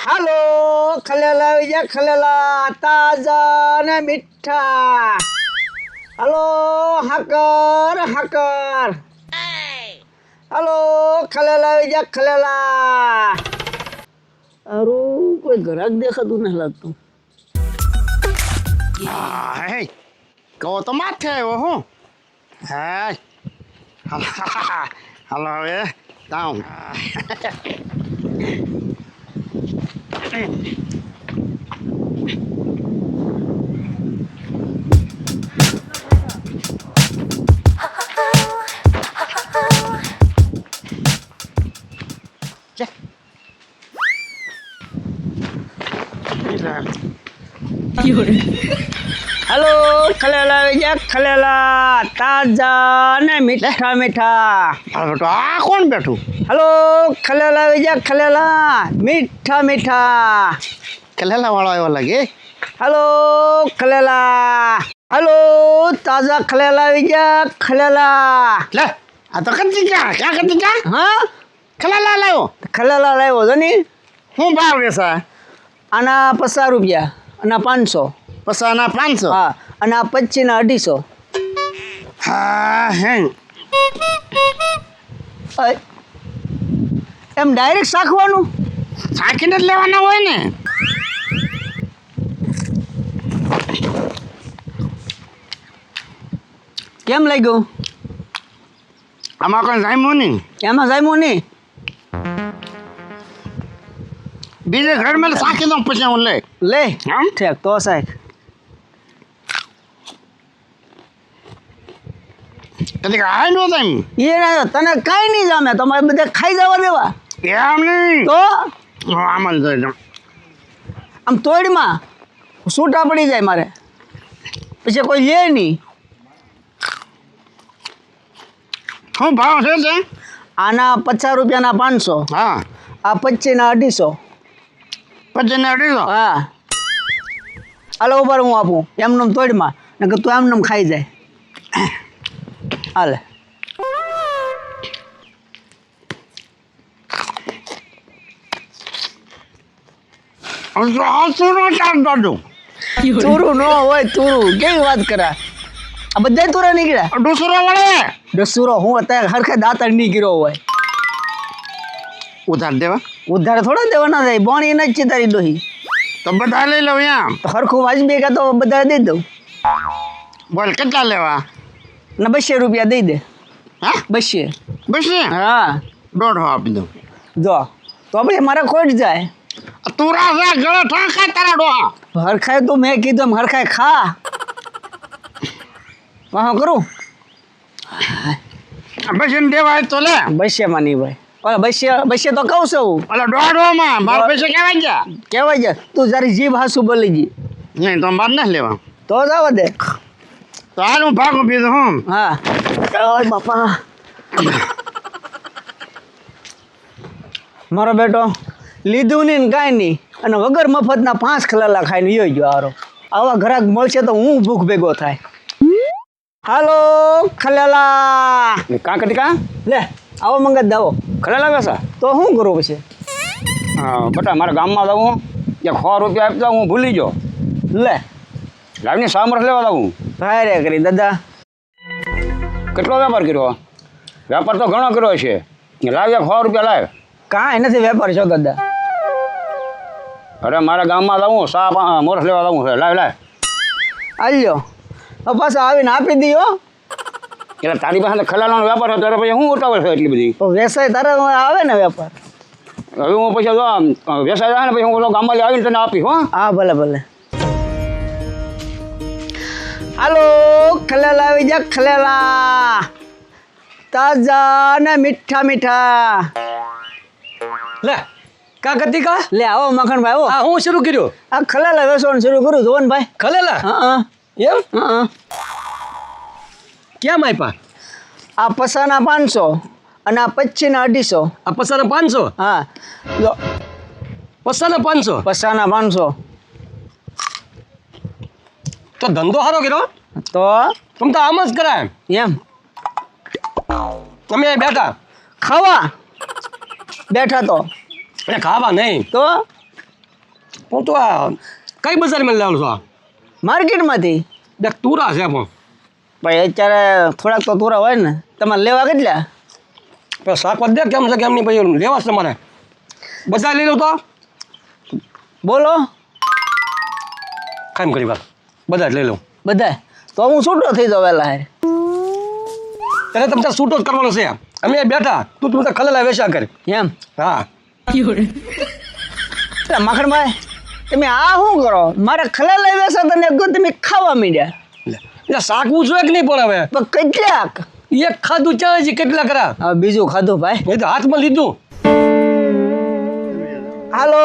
હાલો ખલેલા આવી જા ખલેલા તાજા ને મીઠા. હાલો હાકર હાકર. હાલો ખલેલા આવી જા ખલેલા. અરું કોઈ ગ્રાહક દેખાતું નથી લાગતું. હે કહો તો માથે આવ્યો હું હે હાલો હવે ડાઉન હાલો ખલેલા આવી જા ખલેલા તાજા ને મીઠા મીઠા. તો આ કોણ બેઠું હાલો ખલેલા આવી જા ખલેલા મીઠા મીઠા. કલેલા વાળો આવ્યો લાગે હાલો ખલેલા. હાલો તાજા ખલેલા આવી જા ખલેલા. લે આ તો કતિકા ક્યાં કતિકા હા કલેલા લાવ્યો ખલેલા લાવ્યો છો ને. શું ભાવ વેસા આના 50 રૂપિયા અને 500. પસાના 500 હા અને આ 25 ના 250. હા હે એમ ડાયરેક્ટ શાખવાનું સાકીને જ લેવાના હોય ને કેમ લાગ્યું આમાં કોઈ જામ્યું નહીં એમાં જામ્યું નહીં. બીજે ઘર મેં સાકી દઉં પછી હું લે લે આમ ઠેક તો સાહેબ કદી હાઈ નો તેમ એ તને કાંઈ નહીં જામે તમારે બધા ખાઈ જવા દેવા એમ નહીં તો આમ જ જોઈ આમ તોડમાં છૂટા પડી જાય મારે પછી કોઈ લે નહીં. શું ભાવ છે તે આના 50 રૂપિયાના 500. હા આ 25 ના 250. પછી ને અઢીસો હા હાલો ઉપર હું આપું એમનેમ તોડમાં ને કે તું એમનેમ ખાઈ જાય. હાલે તુરું ન હોય તુરું કેવી વાત કરા આ બધા તુરા નીકળ્યા. દુસરો વળે દસુરો હું અત્યારે હરખે દાંતણ નહીં ગીરો હોય. ઉધાર દેવા ઉધાર થોડા દેવાના થાય બોણી ન જ છે તારી ડોહી તો બધા લઈ લઉં એમ તો હરખું વાજબી કે તો બધા દઈ દઉં બોલ કેટલા લેવા ને 200 રૂપિયા દઈ દે. હા 200. બસ હા 150 આપી દઉં જો તો આપણે મારે ખોટ જાય. તુરા છે ગળો ઠાંકા તારા ડોહા હરખાય તો મેં કીધું એમ હરખાય ખા વાહ કરું પછી દેવાય તો લે 200 માં નહીં ભાઈ ઓલા 200 તો કહું છું ઓલા 150 માં મારા પૈસા કેવા ગયા કહેવાય છે તું જારી જીભ હાસુ બોલી જી નહીં તો મારે નથી લેવા તો જવા દે. તો હાલ હું ભાગું પીધું હું હા ઓય બાપા મારો બેટો લીધું નહીં ને કાંઈ નહીં અને વગર મફતના 5 ખલેલા ખાઈને યોઈ ગયો હારો. આવા ઘરાક મળશે તો હું ભૂખ ભેગો થાય. હાલો ખલેલા કાં કદી કાં લે આવો મંગત દાવો ખલેલા બેસા તો શું કરું પછી હા બટા મારા ગામમાં જાઉં ત્યાં 100 રૂપિયા આપતા હું ભૂલી ગયો લે લાવીને સામરસ લેવા જાઉં ભાઈ રે કરી દાદા કેટલો વેપાર કર્યો વેપાર તો ઘણો કર્યો છે લાવ્યા 100 રૂપિયા લાવ કાંઈ નથી વેપાર છો દાદા. અરે મારા ગામમાં જાઉં મોરસ લેવા જાઉં છે લાવ લાવ આલ્યો તો પાછા આવીને આપી દો. એટલે તારી પાસે ખલેલાનો વેપાર હતો ત્યારે પછી હું ઉતાવળ છે એટલી બધી તો વેસાય તારા આવે ને વેપાર. હવે હું પછી જો વેસાઈ જાય ને પછી હું ગામમાં આવીને તને આપીશ હો. હા ભલે ભલે. હાલો ખલેલા આવી જા ખલેલા તાજા ને મીઠા મીઠા. લે કા કતી કા લે આવો મખણભાઈ આવો. આ હું શરૂ કર્યો આ ખલેલા વેચવાનું શરૂ કરું જોવન ભાઈ. ખલેલા હા એમ હા કેમ આપ્યા આ પસાના 500 અને આ 25 ના 250. આ પસાના 500 હા જો પસાના 500 પસાના 500 તો ધંધો સારો કર્યો તો તમ તો આમ જ કરાય એમ તમે અહીં બેઠા ખાવા બેઠા તો એટલે ખાવા નહીં તો હું તો આ કઈ બજારમાં લાવું છું આ માર્કેટમાંથી દેખ તુરા છે પણ ભાઈ અત્યારે થોડાક તો તોરા હોય ને તમારે લેવા કેટલા પણ શાકભાજી દેખ કેમ છે કેમ નહીં ભાઈ લેવા છે તમારે બધા લઈ લઉં તો બોલો કામ કરી વાત બધા જ લઈ લઉં બધા તો હું છૂટો થઈ જાઉં વહેલા હારે ત્યારે તમે ત્યાં છૂટો જ કરવાનો છે અમે બેઠા તું બધા ખલેલા વેચા કરી એમ હા એટલે માખણભાઈ તમે આ શું કરો મારે ખલા લઈ બેસા તને તમે ખાવા માંડ્યા એટલે શાકવું જોઈએ કે નહીં પણ હવે પણ કેટલાક એક ખાધું ચાલે છે કેટલા કરા હવે બીજું ખાધું ભાઈ એ તો હાથમાં લીધું હાલો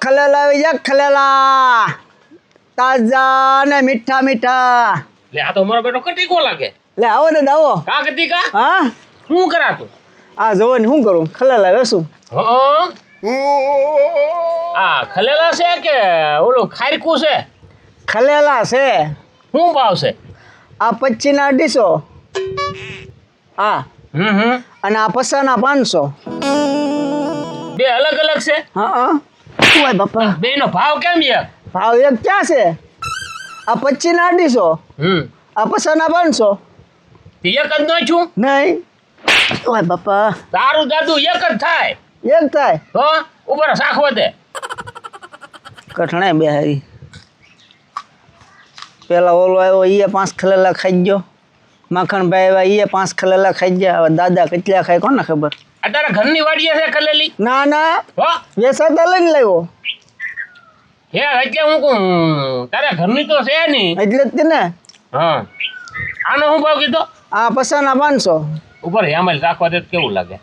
ખલેલા આવી જા ખલેલા તાજા ને મીઠા મીઠા લે આ તો મારો બેટો કટીકો લાગે લે આવો ને આવો કા કટીકા હા શું કરાતું આ જોવો ને શું કરું ખલેલા વેસું હા આ ખલેલા છે કે ઓલું ખારકું છે ખલેલા છે શું ભાવ છે આ 25 ના 250 હા અને આ પસાના 500 બે અલગ અલગ છે હા હા ઓય બાપા બે નો ભાવ કેમ એક ભાવ એક ક્યાં છે આ 25 ના 250 આ પસાના 500 એક જ નો છું નહીં ઓય બાપા તારું દાદુ એક જ થાય એક થાય હો ઉપર શાખવા દે કઠણે બે હારી પેલા ઓલો આવ્યો એ 5 ખલેલા ખાઈ ગયો માખણભાઈ આવ્યા એ 5 ખલેલા ખાઈ ગયા હવે દાદા કેટલા ખાય કોને ખબર અત્યારે ઘરની વાડીએ છે ખલેલી ના ના હો વેસાતા લઈને લાવ્યો હે એટલે હું કહું તારે ઘરની તો છે નહીં એટલે જ તે ને હા આનો શું ભાવ કીધો આ પસાના 500 ઉપર હેમલ રાખવા દે તો કેવું લાગે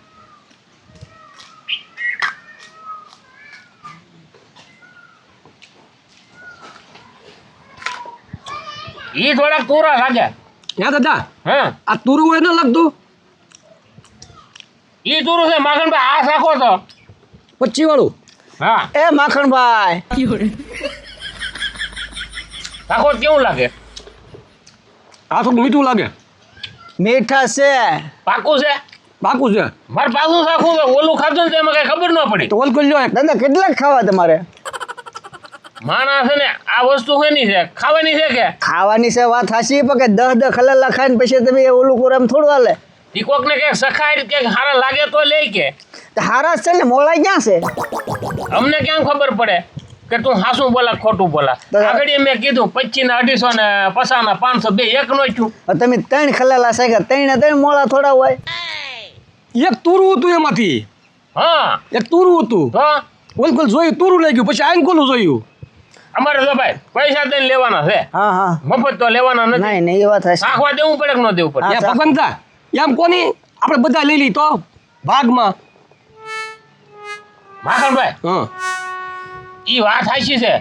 ઈ થોડાક તોરા લાગે યા દાદા હા આ તુરું હોય ન લાગતું ઈ તોરું છે માખણભાઈ આ શાખો તો 25 વાળું હા એ માખણભાઈ શાખો કેવું લાગે આ થોડું મીઠું લાગે મીઠા છે પાકું છે પાકું છે મારે પાકું શાખું છે ઓલું ખાધું ને તેમાં કઈ ખબર ન પડી તો ઓલ કરી લ્યો એક. દાદા કેટલાક ખાવા તમારે માણસ છે ને આ વસ્તુ શેની છે ખાવાની છે કે ખાવાની છે વાત હાચી પણ કે 10 ખલેલા ખાઈને પછી તમે ઓલું કરો એમ થોડું હાલે ઈ કોક ને કઈક સખાય કે હારા લાગે તો લે કે તો હારા જ છે ને મોળાઈ ક્યાં છે અમને કેમ ખબર પડે કે તું હાસું બોલા ખોટું બોલા તો- આગળ મેં કીધું 25 ના 250 ને 50 ના 500 બે એક નો છું હવે તમે 3 ખલેલા છે 3 મોળા થોડા હોય એક તુરું હતું એમાંથી હા એક તુરું હતું તો ઓલ કોલ જોયું તુરું લઈ ગયું પછી આઈને કોલું જોયું અમારે તો ભાઈ પૈસા દઈને લેવાના છે હા હા મફત તો લેવાના નથી નહીં નહીં એ વાત હાચી રાખવા દેવું પડે કે ન દેવું પડે હા, એ ભગવાન તા એમ કોની આપણે બધા લઈ લઈ તો ભાગમાં માખણભાઈ હા ઈ વાત હાચી છે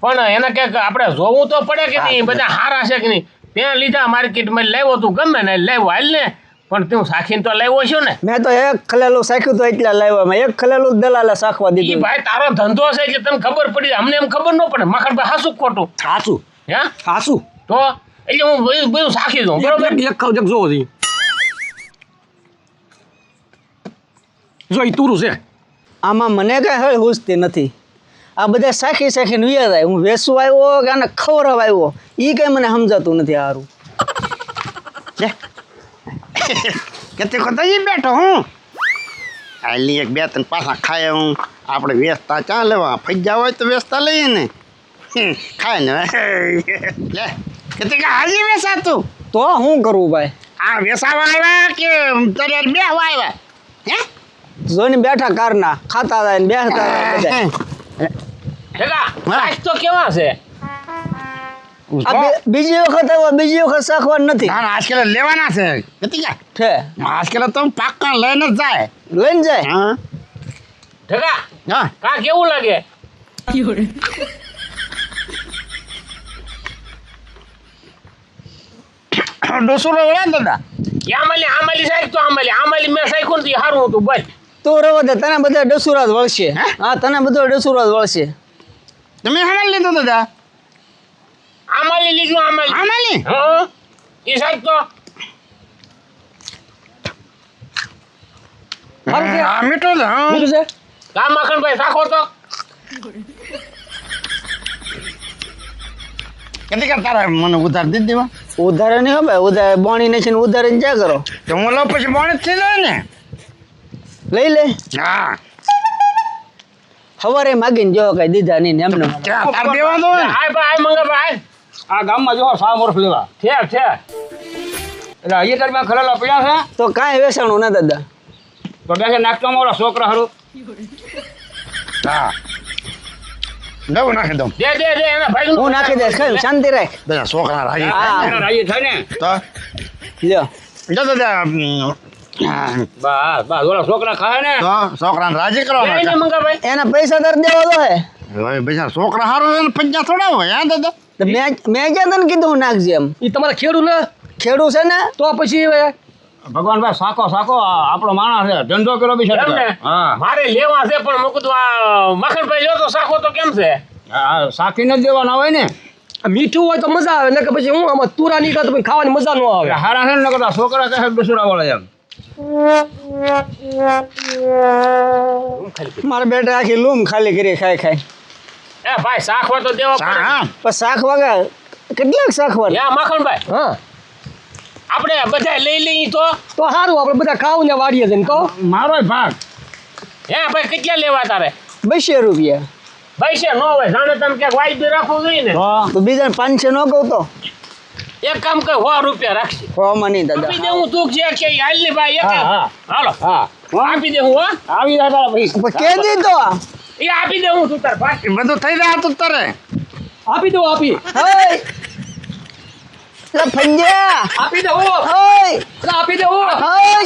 પણ એને કંઈક આપણે જોવું તો પડે કે નહીં બધા હારા છે કે નહીં ત્યાં લીધા માર્કેટમાં લાવ્યો તું ગમે ને લાવ્યો હાલ ને પણ તું સાખીને તો લાવ્યો છો ને મેં તો એક ખલેલું સાખ્યું તો એટલા લાવ્યા મેં એક ખલેલું જ દલાલે સાખવા ઈ દીધું ભાઈ તારો ધંધો છે એટલે તને ખબર પડી અમને એમ ખબર ન પડે માખણભાઈ હાસું કે ખોટું ખાસું હે ખાસું તો એટલે હું બધું સાખી દઉં બરોબર એક ખાવ જગ જોવો છી જો ઈ તુરું છે આમાં મને કઈ હવે હુજતી નથી આ બધા સાખી સાખીને વિયા જાય હું વેસવા આવ્યો કે આને ખવડાવવા આવ્યો એ કઈ મને સમજાતું નથી સારું લે કેતે કોતા ઈ બેઠો હું આલી એક બે ત્રણ પાછા ખાય હું આપણે વેચતા ચા લેવા ફજ્જા હોય તો વેચતા લઈએ ને ખાય ને લે કેતે કે હાજી વેચાતું તો શું કરવું ભાઈ આ વેચાવા આવ્યા કે તારે બે આવ્યા હે જોઈને બેઠા કારના ખાતા જાય ને બેસતા જાય બધા જગા સાચ તો કેવા છે આ બીજી વખત આવ્યો બીજી વખત શાખવાનું નથી ના આજકાલ લેવાના છે કેતી કે છે આજકાલ તો પાક્કા લઈને જ જાય લઈને જાય હા જગા હા કા કેવું લાગે ડોસુરો ઓળા દાદા આમાલી સાહેબ તો આમાલી મેં સાખ્યું નથી સારું હતું બસ તો રવા દે તને બધા ડસુરા જ વળશે હા તને બધો ડસુરા જ વળશે તમે હમણાં લીધો દાદા આમાલી લીધું આમાલી આમાલી હા એ સાહેબ તો સારું છે હા મીઠો છે હા મીઠું છે કા માખણભાઈ સાખો તો કેટલી કા તારા મને ઉધાર દીધી દેવા ઉધારે નહીં હો ભાઈ, ઉધારે બોણી ને છે ને ઉધારે ને ક્યાં કરો? તો હું લઉં પછી બોણી થઈ જાય ને લઈ લે. હા સવારે માગીને જો કઈ દીધા નહીં ને એમને. ક્યાં તાર દેવા દો ને આય ભાઈ મંગાભાઈ આ ગામમાં જો 100 વર્ષ લેવા છે એટલે અહીંયા તારી ખલેલા પડ્યા છે તો કાંઈ વેસાણું ના દાદા. તો બેસે નાખતો મારો છોકરા હારું હા દઉં નાખી દઉં દે એના ભાઈ હું નાખી દઈશ, ખાલી શાંતિ રાખ. બધા છોકરા રાજી હા. રાજી થાય ને તો લ્યો જો દાદા બસ ઓલા છોકરા ખાય ને તો છોકરાને રાજી એને કરવાના મંગાભાઈ એના પૈસા તાર દેવા દો હે. હવે બીજા છોકરા સારું છે ને પંજા થોડા હોય હા દાદા તો મેં ક્યાં તને કીધું હું નાખજે એમ? એ તમારે ખેડૂ ને ખેડૂત છે ને તો પછી ભગવાન ભાઈ સાકો આપણો માણસ છે ધંધો કર્યો બી છે એમ ને? હા મારે લેવા છે પણ મૂકું તો આ મખણભાઈ લ્યો તો સાખો તો કેમ છે હા સાખીને જ દેવાના હોય ને આ મીઠું હોય તો મજા આવે ને કે પછી હું આમાં તુરા નીકળે તો પછી ખાવાની મજા ન આવે. હારા છે ને કરતા છોકરા કહે દુસરા વાળા એમ મારા બેટા આખી લૂમ ખાલી કરી ખાય. એ ભાઈ સાખવા તો દેવા પડે હા પણ શાક વાગા કેટલાક શાકવાર? યા મખણભાઈ હા આપણે બધા લઈ લઈએ તો તો સારું આપણે બધા ખાવું ને વાડીએ જઈને તો મારો ભાગ હે ભાઈ કેટલા લેવા તારે 200 રૂપિયા. પૈસા ન હોય જાણે તમે ક્યાંક વાયદો રાખવું જોઈએ ને તો બીજા 500 ન કહું તો એક કામ કર 100 રૂપિયા રાખશે હોમાં નહીં દાદા. આપી દે હું તું જે કે હાલ ને ભાઈ એક હા. હાલો હા આપી દે હું હો આવી જાય તારા ભાઈ પણ કે દીધો એ આપી દે હું તું તાર ભાઈ એ બધું થઈ જાય તો તારે આપી દો આપી હઈ લે ફંજ્યા આપી દો હઈ આપી દો હઈ